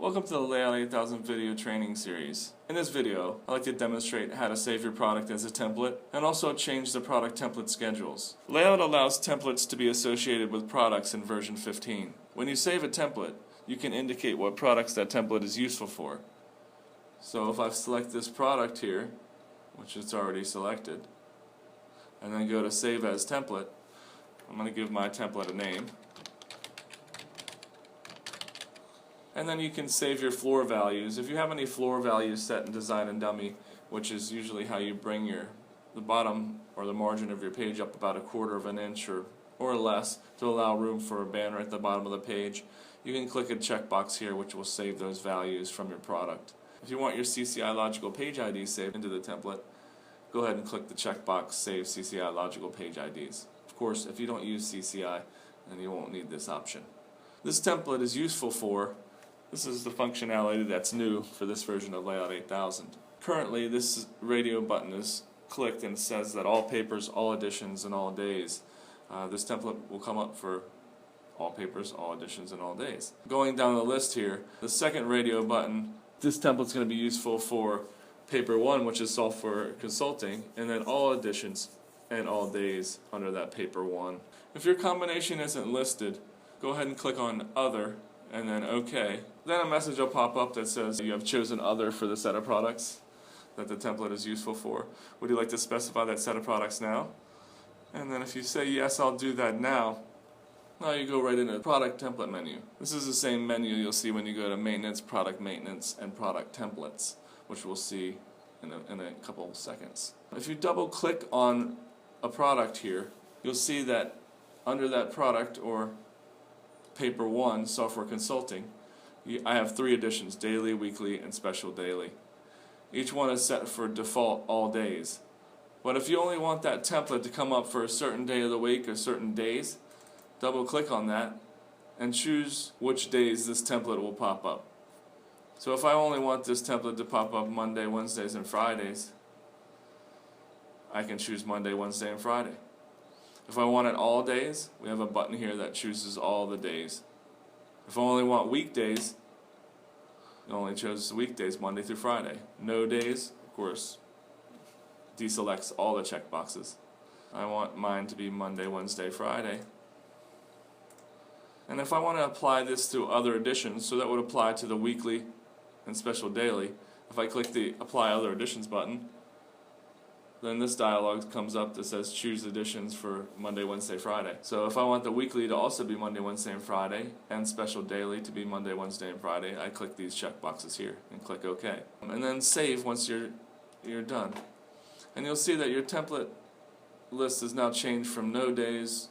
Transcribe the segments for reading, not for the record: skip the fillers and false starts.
Welcome to the Layout 8000 video training series. In this video, I'd like to demonstrate how to save your product as a template and also change the product template schedules. Layout allows templates to be associated with products in version 15. When you save a template, you can indicate what products that template is useful for. So if I select this product here, which it's already selected, and then go to Save as Template, I'm going to give my template a name. And then you can save your floor values. If you have any floor values set in Design and Dummy, which is usually how you bring the bottom or the margin of your page up about 1/4 of an inch or less to allow room for a banner at the bottom of the page, you can click a checkbox here which will save those values from your product. If you want your CCI logical page ID saved into the template, go ahead and click the checkbox Save CCI logical page IDs. Of course, if you don't use CCI, then you won't need this option. This template is useful for This is the functionality that's new for this version of Layout 8000. Currently, this radio button is clicked and it says that all papers, all editions, and all days. This template will come up for all papers, all editions, and all days. Going down the list here, the second radio button, this template is going to be useful for paper 1, which is software consulting, and then all editions and all days under that paper 1. If your combination isn't listed, go ahead and click on Other and then OK. Then a message will pop up that says you have chosen Other for the set of products that the template is useful for. Would you like to specify that set of products now? And then if you say yes, I'll do that now, you go right into the product template menu. This is the same menu you'll see when you go to Maintenance, Product Maintenance, and Product Templates, which we'll see in a couple of seconds. If you double click on a product here, you'll see that under that product or paper 1, software consulting, I have 3 editions, daily, weekly, and special daily. Each one is set for default all days. But if you only want that template to come up for a certain day of the week or certain days, double click on that and choose which days this template will pop up. So if I only want this template to pop up Monday, Wednesdays, and Fridays, I can choose Monday, Wednesday, and Friday. If I want it all days, we have a button here that chooses all the days. If I only want weekdays, it only chooses weekdays, Monday through Friday. No days, of course, deselects all the checkboxes. I want mine to be Monday, Wednesday, Friday. And if I want to apply this to other editions, so that would apply to the weekly and special daily, if I click the Apply Other Editions button, then this dialog comes up that says choose editions for Monday, Wednesday, Friday. So if I want the weekly to also be Monday, Wednesday, and Friday, and special daily to be Monday, Wednesday, and Friday, I click these checkboxes here and click OK. And then save once you're done. And you'll see that your template list is now changed from no days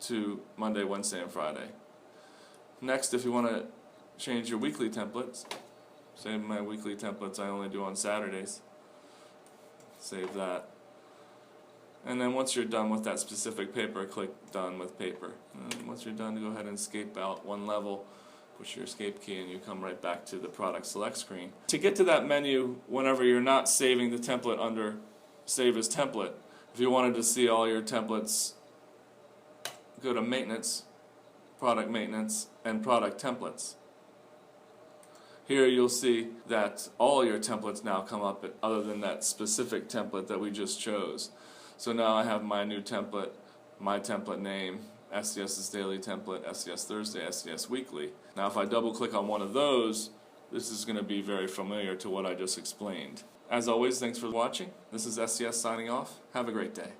to Monday, Wednesday, and Friday. Next, if you want to change your weekly templates, say my weekly templates I only do on Saturdays. Save that. And then once you're done with that specific paper, click Done with Paper. And once you're done, go ahead and escape out one level, push your escape key, and you come right back to the product select screen. To get to that menu, whenever you're not saving the template under Save as Template, if you wanted to see all your templates, go to Maintenance, Product Maintenance, and Product Templates. Here you'll see that all your templates now come up other than that specific template that we just chose. So now I have my new template, my template name, SCS's daily template, SCS Thursday, SCS weekly. Now if I double click on one of those, this is going to be very familiar to what I just explained. As always, thanks for watching. This is SCS signing off. Have a great day.